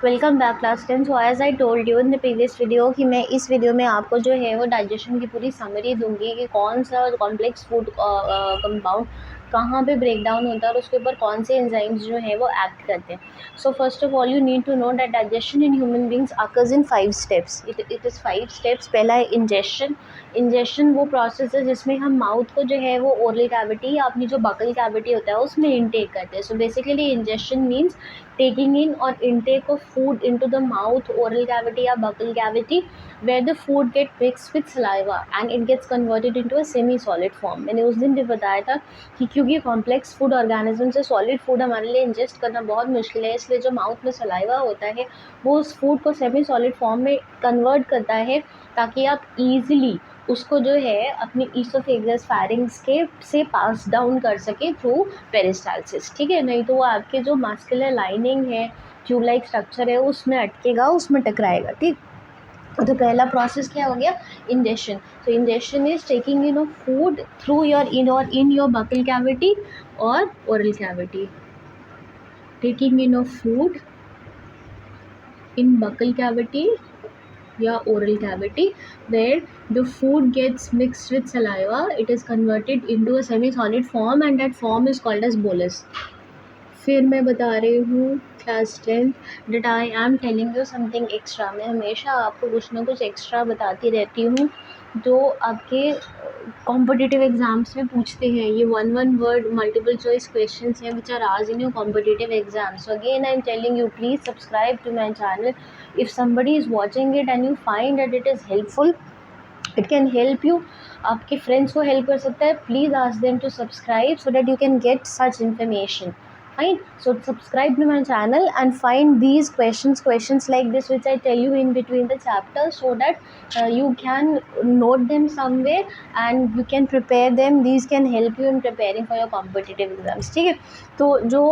Welcome back class 10। So as I told you in the previous video कि मैं इस video में आपको जो है वो डाइजेशन की पूरी समरी दूंगी कि कौन सा कॉम्प्लेक्स फूड कंपाउंड कहाँ पे ब्रेक डाउन होता है और उसके ऊपर कौन से एंजाइम्स जो है वो एक्ट करते हैं। So first of all you need to know that digestion in human beings occurs in 5 steps. It is 5 steps. पहला है इंजेशन। इंजेशन वो प्रोसेस है जिसमें हम माउथ को जो है वो ओरल कैविटी या अपनी जो बकल कैविटी होता है उसमें इनटेक करते हैं। So basically ingestion means taking in or intake of food into the mouth, oral cavity या buccal cavity where the food get mixed with saliva and it gets converted into a semi solid form। मैंने उस दिन भी बताया था कि क्योंकि complex food organism से सॉलिड फूड हमारे लिए इंजेस्ट करना बहुत मुश्किल है, इसलिए जो माउथ में सलाइवा होता है वो उस फूड को सेमी सॉलिड फॉर्म में कन्वर्ट करता है ताकि आप ईजिली उसको जो है अपनी ईसोफेगस फैरिंग्स के से पास डाउन कर सके थ्रू पेरिस्टालसिस। ठीक है, नहीं तो वो आपके जो मास्कुलर लाइनिंग है, ट्यूब लाइक स्ट्रक्चर है, उसमें अटकेगा, उसमें टकराएगा। ठीक, तो पहला प्रोसेस क्या हो गया? इंजेशन। तो ingestion is taking in of food through your in your buccal cavity और oral cavity. Taking in of food in buccal cavity या oral cavity where the food gets mixed with saliva, it is converted into a semi solid form and that form is called as bolus। फिर मैं बता रही हूँ class 10 that I am telling you something extra। मैं हमेशा आपको कुछ ना कुछ एक्स्ट्रा बताती रहती हूँ जो आपके कॉम्पिटिटिव एग्जाम्स में पूछते हैं। ये one word multiple choice questions हैं which are asked in your competitive exams. So again I am telling you, please subscribe to my channel. if somebody is watching it and you find that it is helpful, it can help you, आपके friends को help कर सकता है, please ask them to subscribe so that you can get such information। Fine, so subscribe to my channel and find these questions like this which I tell you in between the chapters so that you can note them somewhere and you can prepare them। These can help you in preparing for your competitive exams। ठीक है, तो जो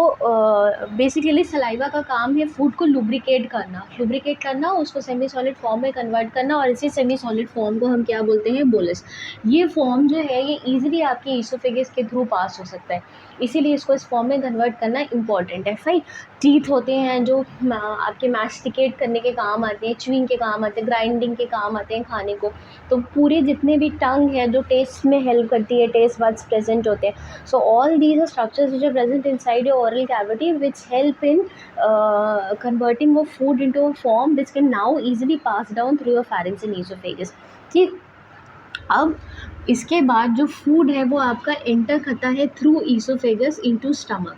basically saliva का काम है food को lubricate करना, उसको सेमी सॉलिड फॉर्म में कन्वर्ट करना, और इसी सेमी सॉलिड फॉर्म को हम क्या बोलते हैं? बोलस। ये फॉर्म जो है ये ईजिली आपके ईसोफेगस के थ्रू पास हो सकता है, इसीलिए इसको इस फॉर्म में कन्वर्ट करना इंपॉर्टेंट है। फाइन, टीथ होते हैं जो आपके मैस्टिकेट करने के काम आते हैं, च्यूइंग के काम आते हैं, ग्राइंडिंग के काम आते हैं खाने को। तो पूरे जितने भी टंग है जो टेस्ट में हेल्प करती है, टेस्ट बड्स प्रेजेंट होते हैं। So all these are structures which are present inside your oral cavity which help in converting of food into a form which can now easily pass down through your pharynx and esophagus। ठीक, अब इसके बाद जो food है वो आपका enter करता है through oesophagus into stomach.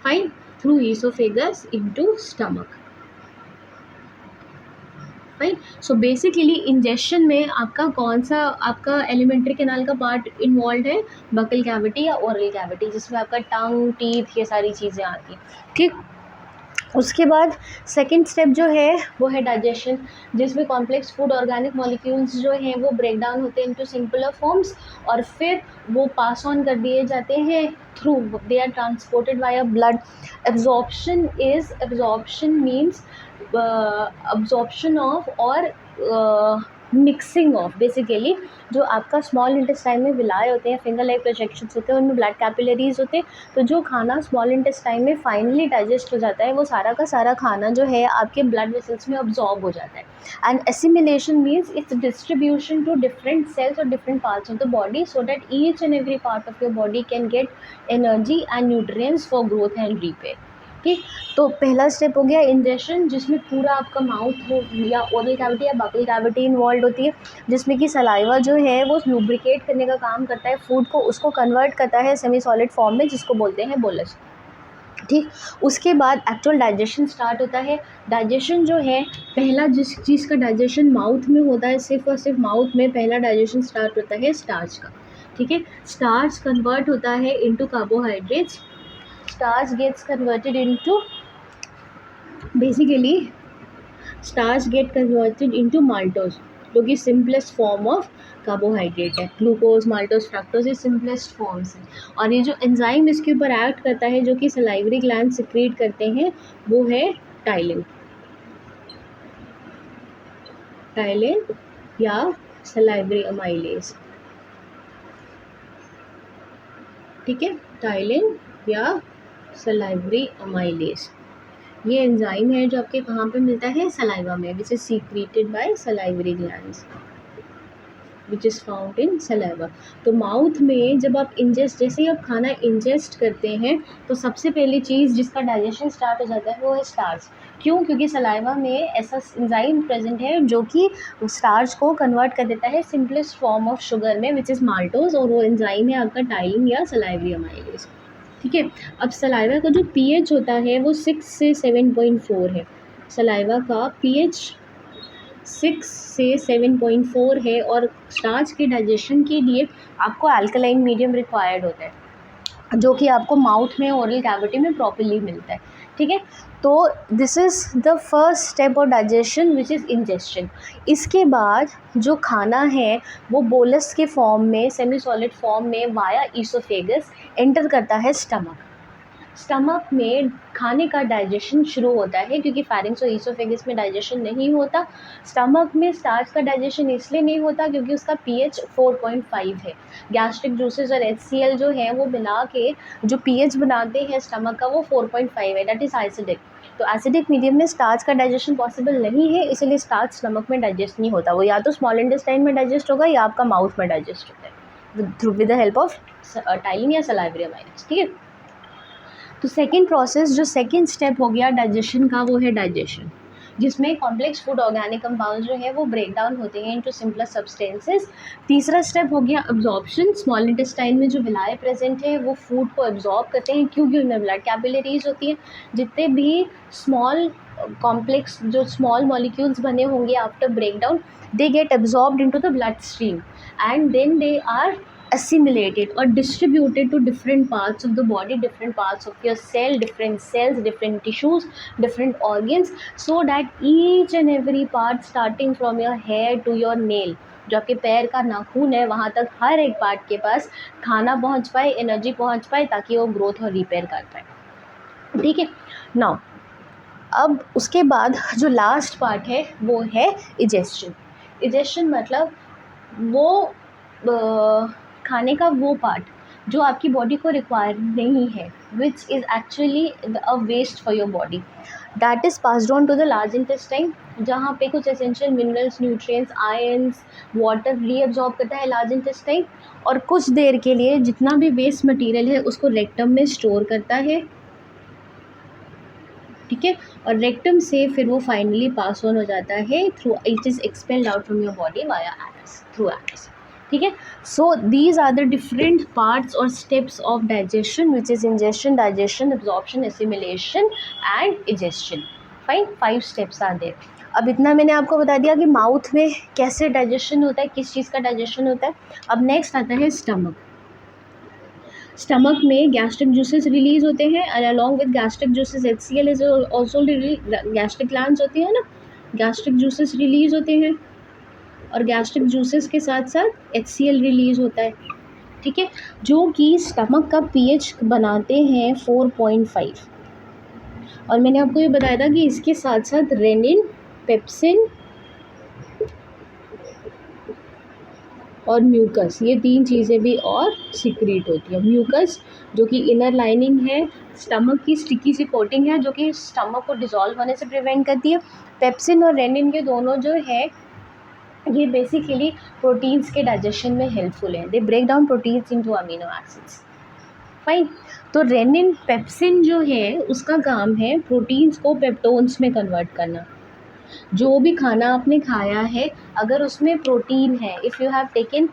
Fine, through oesophagus into stomach. Fine, so basically ingestion में आपका कौन सा आपका एलिमेंट्री कैनाल का पार्ट इन्वॉल्व है? बकल कैविटी या ओरल कैविटी, जिसमें आपका टंग, टीथ, ये सारी चीज़ें आती हैं। ठीक, उसके बाद सेकेंड स्टेप जो है वो है डाइजेशन, जिसमें कॉम्प्लेक्स फूड ऑर्गेनिक मॉलिक्यूल्स जो हैं वो ब्रेक डाउन होते हैं इनटू सिंपलर फॉर्म्स और फिर वो पास ऑन कर दिए जाते हैं through, they are transported by blood. Absorption means absorption of और मिक्सिंग ऑफ। बेसिकली जो आपका स्मॉल इंटेस्टाइन में विलाय होते हैं, फिंगर लाइक प्रोजेक्शंस होते हैं, उनमें ब्लड कैपिलरीज होते हैं। तो जो खाना स्मॉल इंटेस्टाइन में फाइनली डाइजेस्ट हो जाता है वो सारा का सारा खाना जो है आपके ब्लड वेसल्स में अब्जॉर्ब हो जाता है। And assimilation means it's distribution to different cells और different parts of the body so that each and every part of your body can get energy and nutrients for growth and repair. ठीक, तो पहला step हो गया ingestion, जिसमें पूरा आपका mouth हो या ओरल कैविटी या बकल कैविटी इन्वॉल्व होती है, जिसमें कि सलाइवा जो है वो लुब्रिकेट करने का काम करता है फूड को, उसको कन्वर्ट करता है सेमी सॉलिड फॉर्म में जिसको बोलते हैं बोलस। ठीक, उसके बाद एक्चुअल डाइजेशन स्टार्ट होता है। डाइजेशन जो है पहला जिस चीज़ का डाइजेशन माउथ में होता है, सिर्फ और सिर्फ माउथ में पहला डाइजेशन स्टार्ट होता है स्टार्च का। ठीक है, स्टार्च कन्वर्ट होता है into carbohydrates. Starch gets converted into basically starch get converted into maltose, जो कि सिंपलेस्ट फॉर्म ऑफ कार्बोहाइड्रेट है। ग्लूकोज, माल्टोज, फ्रक्टोज ये सिंपलेस्ट फॉर्म्स हैं। और ये जो एंजाइम इसके ऊपर एक्ट करता है जो कि सलाइवरी ग्लैंड सिक्रीट करते हैं वो है टाइलिन या सलाइवरी अमाइलेज। ठीक है, टाइलिन या सलाइवरी अमाइलेज। ये एंजाइम है जो आपके कहाँ पे मिलता है, सलाइवा में, which is secreted by salivary glands, which is found in saliva. तो माउथ में जब आप इंजेस्ट, जैसे ही आप खाना इंजेस्ट करते हैं तो सबसे पहली चीज़ जिसका डाइजेशन स्टार्ट हो जाता है वो है स्टार्च। क्यों? क्योंकि सलाइवा में ऐसा एंजाइम प्रेजेंट है जो कि स्टार्च को कन्वर्ट कर देता है सिंपलेस्ट फॉर्म ऑफ शुगर में, विच इज़ माल्टोज, और वो एंजाइम है आपका टाइलिन या सलाइवरी अमाइलेज। ठीक है। अब सलाइवा का जो पीएच होता है वो 6 से 7.4 है। सलाइवा का पीएच 6 से 7.4 है, और स्टार्च के डाइजेशन के लिए आपको अल्कलाइन मीडियम रिक्वायर्ड होता है जो कि आपको माउथ में, ओरल कैविटी में प्रॉपर्ली मिलता है। ठीक है। तो this is the first step of digestion which is ingestion. इसके बाद जो खाना है वो बोलस के फॉर्म में, सेमी सॉलिड फॉर्म में वाया ईसोफेगस एंटर करता है स्टमक। स्टमक में खाने का डाइजेशन शुरू होता है, क्योंकि फैरिंग्स और ईसोफेगस में डाइजेशन नहीं होता। स्टमक में स्टार्च का डाइजेशन इसलिए नहीं होता क्योंकि उसका पीएच 4.5 है। गैस्ट्रिक जूसेस और HCl जो है वो मिला के जो पीएच बनाते हैं स्टमक का वो 4.5 है, दैट इज़ एसिडिक। तो एसिडिक मीडियम में स्टार्च का डाइजेशन पॉसिबल नहीं है, इसलिए स्टार्च स्टमक में डाइजेस्ट नहीं होता। वो या तो स्मॉल इंटेस्टाइन में डाइजेस्ट होगा या आपका माउथ में डाइजेस्ट होता है through with the help of ptyalin या सलाइवरी अमाइलेज। ठीक है। तो सेकेंड प्रोसेस, जो सेकेंड स्टेप हो गया डाइजेशन का, वो है डाइजेशन, जिसमें कॉम्प्लेक्स फूड ऑर्गेनिक कंपाउंड जो है वो ब्रेक डाउन होते हैं इनटू सिंपलर सब्सटेंसेस। तीसरा स्टेप हो गया अब्जॉर्प्शन। स्मॉल इंटेस्टाइन में जो विलाय प्रेजेंट है वो फूड को एब्जॉर्ब करते हैं, क्योंकि उनमें ब्लड कैपिलरीज होती हैं। जितने भी स्मॉल कॉम्प्लेक्स, जो स्मॉल मॉलिक्यूल्स बने होंगे after break down, they get absorbed into the blood stream and then they are assimilated or distributed to different parts of the body, different parts of your cell, different cells, different tissues, different organs, so that each and every part starting from your hair to your nail, जो आपके पैर का नाखून है वहाँ तक हर एक part के पास खाना पहुँच पाए, एनर्जी पहुँच पाए, ताकि वो ग्रोथ और रिपेयर कर पाए। ठीक है। नाउ अब उसके बाद जो लास्ट पार्ट है वो है इजेस्शन। इजेस्शन मतलब वो खाने का वो पार्ट जो आपकी बॉडी को रिक्वायर नहीं है, which is actually a waste for your body, that is passed on to the large intestine, जहाँ पे कुछ essential minerals, nutrients, ions, water reabsorb करता है लार्ज इंटेस्टाइन, और कुछ देर के लिए जितना भी वेस्ट मटेरियल है उसको रेक्टम में स्टोर करता है। ठीक है। और रेक्टम से फिर वो फाइनली पास ऑन हो जाता है through, it is expelled out from your body via anus, through anus. ठीक है। So these are the different parts और steps of digestion, which is ingestion, digestion, absorption, assimilation and egestion. Fine, 5 steps are there. अब इतना मैंने आपको बता दिया कि माउथ में कैसे डाइजेशन होता है, किस चीज़ का डाइजेशन होता है। अब नेक्स्ट आता है स्टमक। स्टमक में गैस्ट्रिक जूसेस रिलीज होते हैं, और along with gastric juices HCl is also, gastric glands होती है ना, गैस्ट्रिक जूसेस रिलीज होते हैं, और गैस्ट्रिक जूसेस के साथ साथ HCl रिलीज होता है। ठीक है। जो कि स्टमक का पीएच बनाते हैं 4.5। और मैंने आपको ये बताया था कि इसके साथ साथ रेनिन, पेप्सिन और म्यूकस, ये 3 चीज़ें भी और सीक्रेट होती है। म्यूकस जो कि इनर लाइनिंग है, स्टमक की स्टिकी सी कोटिंग है जो कि स्टमक को डिज़ोल्व होने से प्रिवेंट करती है। पेप्सिन और रेनिन के दोनों जो है ये बेसिकली प्रोटीन्स के डाइजेशन में हेल्पफुल है, they break down proteins into amino acids. Fine. तो रेनिन, पेप्सिन जो है उसका काम है प्रोटीन्स को पेप्टोन्स में कन्वर्ट करना। जो भी खाना आपने खाया है, अगर उसमें प्रोटीन है, if you have taken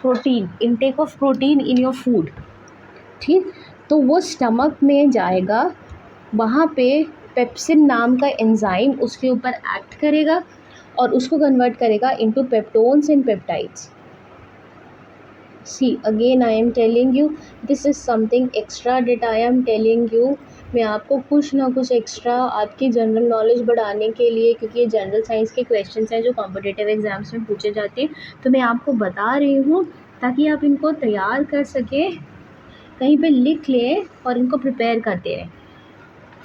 protein, intake of protein in your food, ठीक, तो वो स्टमक में जाएगा, वहाँ पे पेप्सिन नाम का एंजाइम उसके ऊपर एक्ट करेगा और उसको कन्वर्ट करेगा into peptones and peptides. See, again I am telling you, this is something extra that I am telling you. मैं आपको कुछ ना कुछ एक्स्ट्रा आपकी जनरल नॉलेज बढ़ाने के लिए, क्योंकि ये जनरल साइंस के क्वेश्चंस हैं जो कॉम्पिटिटिव एग्जाम्स में पूछे जाते हैं, तो मैं आपको बता रही हूँ ताकि आप इनको तैयार कर सकें, कहीं पे लिख लें और इनको प्रिपेयर करते रहें।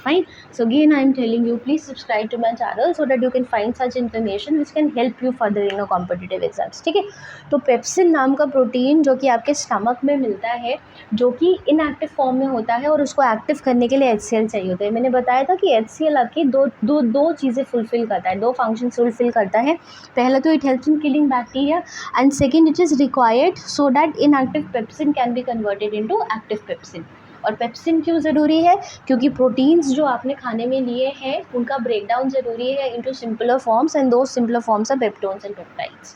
Fine. So again I am telling you, please subscribe to my channel so that you can find such information which can help you further in your competitive exams. ठीक है, तो पेप्सिन नाम का प्रोटीन जो कि आपके स्टमक में मिलता है, जो कि इनएक्टिव फॉर्म में होता है और उसको एक्टिव करने के लिए HCl चाहिए होता है। मैंने बताया था कि HCl आपकी दो चीज़ें फुलफिल करता है, दो फंक्शन फुलफिल करता है। पहला तो it helps in killing bacteria and second it is required so that inactive pepsin can be converted into active pepsin. और पेप्सिन क्यों ज़रूरी है? क्योंकि प्रोटीन्स जो आपने खाने में लिए हैं उनका ब्रेकडाउन ज़रूरी है into simpler forms and those simpler forms are peptones and peptides.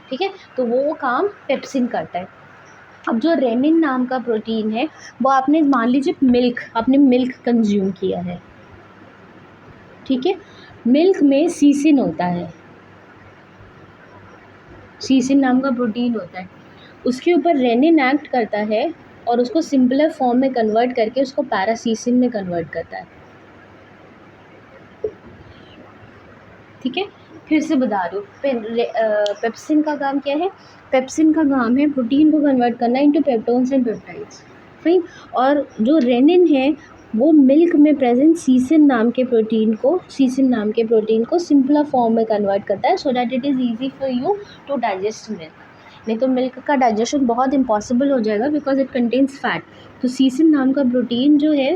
ठीक है, तो वो काम पेप्सिन करता है। अब जो रेनिन नाम का प्रोटीन है वो आपने मान लीजिए आपने मिल्क कंज्यूम किया है, ठीक है, मिल्क में सीसिन होता है, सीसिन नाम का प्रोटीन होता है, उसके ऊपर रेनिन एक्ट करता है और उसको सिंपलर फॉर्म में कन्वर्ट करके उसको पैरासीसिन में कन्वर्ट करता है। ठीक है, फिर से बता दूँ, पेप्सिन का काम क्या है? पेप्सिन का काम है प्रोटीन को कन्वर्ट करना into peptones and peptides. Fine. और जो रेनिन है वो मिल्क में प्रेजेंट सीसिन नाम के प्रोटीन को सिंपलर फॉर्म में कन्वर्ट करता है so that it is easy for you to digest milk. नहीं तो मिल्क का डाइजेशन बहुत इम्पॉसिबल हो जाएगा बिकॉज इट कंटेन्स फैट। तो सीसिन नाम का प्रोटीन जो है,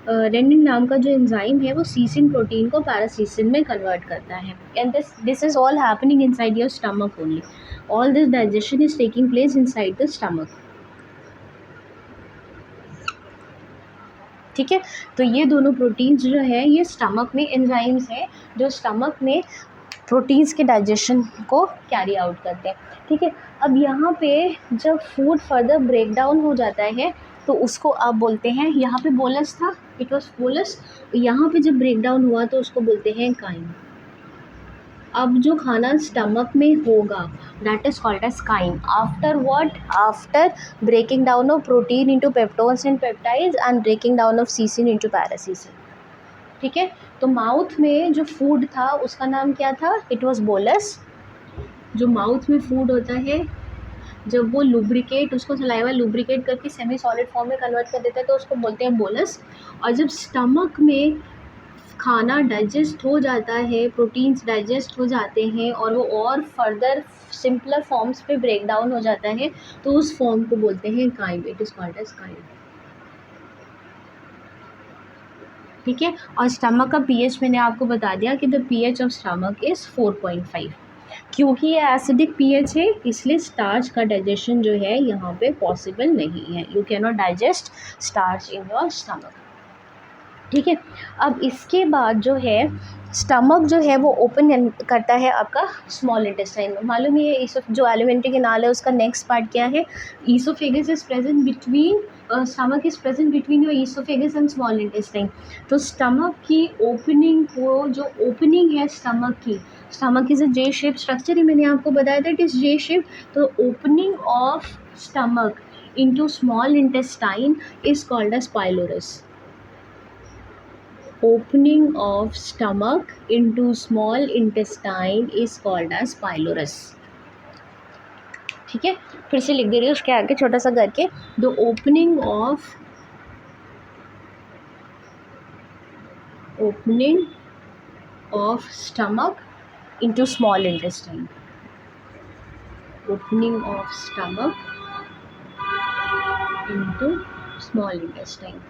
रेनिन नाम का जो एंजाइम है वो सीसिन प्रोटीन को पैरासीसिन में कन्वर्ट करता है। And this is all happening inside your stomach only. All this digestion is taking place inside the stomach. ठीक है, तो ये दोनों प्रोटीन्स जो है ये स्टमक में एंजाइम्स हैं जो स्टमक में प्रोटीन्स के डाइजेशन को कैरी आउट करते हैं। ठीक है, अब यहाँ पे जब फूड फर्दर ब्रेक डाउन हो जाता है तो उसको आप बोलते हैं, यहाँ पे बोलस था, इट वॉज बोलस, यहाँ पे जब ब्रेक डाउन हुआ तो उसको बोलते हैं काइम। अब जो खाना स्टमक में होगा that is called as chyme. After what? After breaking down of protein into peptones and peptides and breaking down of casein into paracasein. ठीक है, तो माउथ में जो फूड था उसका नाम क्या था? It was bolus. जो माउथ में फूड होता है जब वो उसको सलाइवा लुब्रिकेट करके सेमी सॉलिड फॉर्म में कन्वर्ट कर देता है तो उसको बोलते हैं बोलस। और जब स्टमक में खाना डाइजेस्ट हो जाता है, प्रोटीन्स डाइजेस्ट हो जाते हैं और वो और फर्दर सिंपलर फॉर्म्स पे ब्रेक डाउन हो जाता है तो उस फॉर्म को बोलते हैं chyme. It is called as chyme. ठीक है, और स्टमक का पीएच मैंने आपको बता दिया कि the pH of stomach is 4.5। क्योंकि ये एसिडिक पीएच है इसलिए स्टार्च का डाइजेशन जो है यहाँ पे पॉसिबल नहीं है। You can not digest starch in your stomach. ठीक है, अब इसके बाद जो है स्टमक जो है वो ओपन करता है आपका स्मॉल इंटेस्टाइन में। मालूम है जो एलिमेंट्री कैनाल है उसका नेक्स्ट पार्ट क्या है? Esophagus is present between, stomach is present between your esophagus and small intestine. तो स्टमक की ओपनिंग को, जो ओपनिंग है stomach is a J shape structure ही मैंने आपको बताया था, इट इज जे शेप। तो opening of stomach into small intestine is called as pylorus. Opening of stomach into small intestine is called as pylorus। ठीक है, फिर से लिख दे रही हूँ उसके आगे छोटा सा करके। The opening of stomach into small intestine। Opening of stomach into small intestine।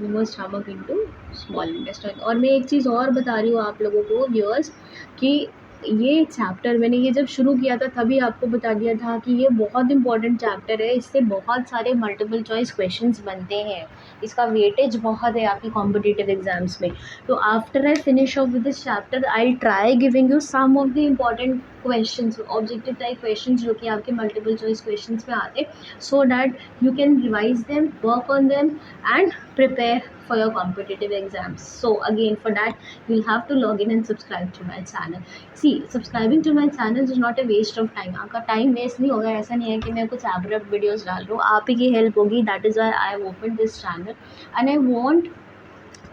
Stomach into small intestine. और मैं एक चीज़ और बता रही हूँ आप लोगों को व्यूअर्स कि ये चैप्टर मैंने ये जब शुरू किया था तभी आपको बता दिया था कि ये बहुत इंपॉर्टेंट चैप्टर है, इससे बहुत सारे मल्टीपल चॉइस क्वेश्चंस बनते हैं, इसका वेटेज बहुत है आपकी कॉम्पिटिटिव एग्जाम्स में। तो after I finish off with this chapter I try giving you some of the important questions, objective type questions जो कि आपके मल्टीपल चॉइस क्वेश्चंस में आते, so that you can revise them, work on them and prepare for your competitive exams. So again for that you'll have to log in and subscribe to my channel. See, subscribing to my channel is not a waste of time। आपका time waste नहीं होगा, ऐसा नहीं है कि मैं कुछ abrupt videos डाल रहा हूँ, आप ही की हेल्प होगी। That is why I have open this channel and I want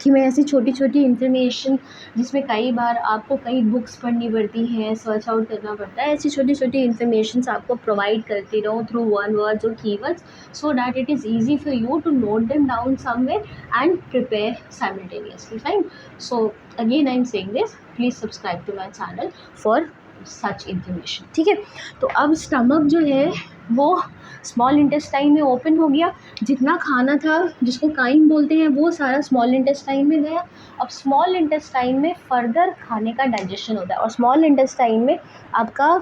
कि मैं ऐसी छोटी-छोटी इन्फॉर्मेशन, जिसमें कई बार आपको कई बुक्स पढ़नी पड़ती हैं, सर्च आउट करना पड़ता है, ऐसी छोटी-छोटी इन्फॉर्मेशंस आपको प्रोवाइड करती रहूँ थ्रू वन वर्ड्स और keywords, so that it is easy for you to note them down somewhere and prepare simultaneously, fine. So again I am saying this, please subscribe to my channel for such information, ठीक है। तो अब stomach जो है वो small intestine में open हो गया, जितना खाना था जिसको काइम बोलते हैं वो सारा स्मॉल इंटेस्टाइन में गया। अब स्मॉल इंटेस्टाइन में फर्दर खाने का डाइजेशन होता है, और स्मॉल इंटेस्टाइन में आपका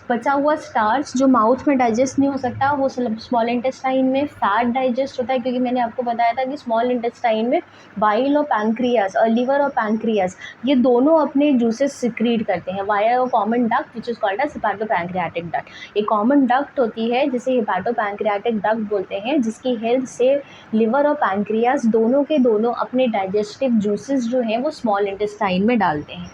बचा हुआ स्टार्च जो माउथ में डाइजेस्ट नहीं हो सकता, वो स्मॉल इंटेस्टाइन में फैट डाइजेस्ट होता है, क्योंकि मैंने आपको बताया था कि स्मॉल इंटेस्टाइन में बाइल और पैंक्रियाज और लिवर और पैंक्रियाज ये दोनों अपने जूसेस सिक्रीट करते हैं via a common duct which is called as hepatopancreatic duct. एक कॉमन डक्ट होती है जिसे हिपैटोपैंक्रियाटिक डक्ट बोलते हैं, जिसकी हेल्प से लिवर और पैंक्रियाज दोनों के दोनों अपने डाइजेस्टिव जूसेस जो हैं वो स्मॉल इंटेस्टाइन में डालते हैं,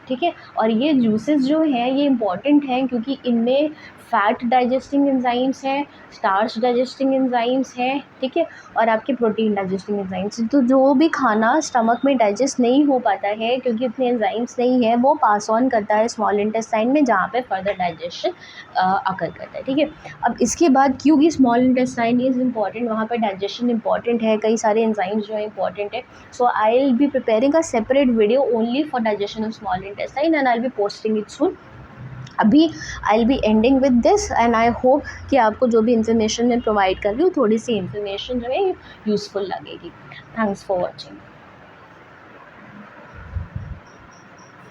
ठीक है। और ये जूसेस जो हैं ये इम्पॉर्टेंट हैं क्योंकि इनमें फ़ैट डाइजेस्टिंग एंजाइम्स हैं, स्टार्च डाइजेस्टिंग एंजाइम्स हैं, ठीक है, और आपके प्रोटीन डाइजेस्टिंग एंजाइम्स। तो जो भी खाना स्टमक में डाइजेस्ट नहीं हो पाता है क्योंकि इतने एंजाइम्स नहीं है, वो पास ऑन करता है स्मॉल इंटेस्टाइन में, जहाँ पे फर्दर डाइजेशन अकर करता है, ठीक है। अब इसके बाद क्योंकि स्मॉल इंटेस्टाइन इज़ इम्पॉर्टेंट, वहाँ पर डाइजेशन इंपॉर्टेंट है, कई सारे एंजाइम्स जो है इंपॉर्टेंट है, so I will be preparing a separate video only for digestion of small intestine and I will be posting it soon. अभी I will be ending with this and I hope कि आपको जो भी information मैं provide कर रही हूँ, थोड़ी सी इन्फॉर्मेशन जो है यूज़फुल लगेगी। Thanks for watching.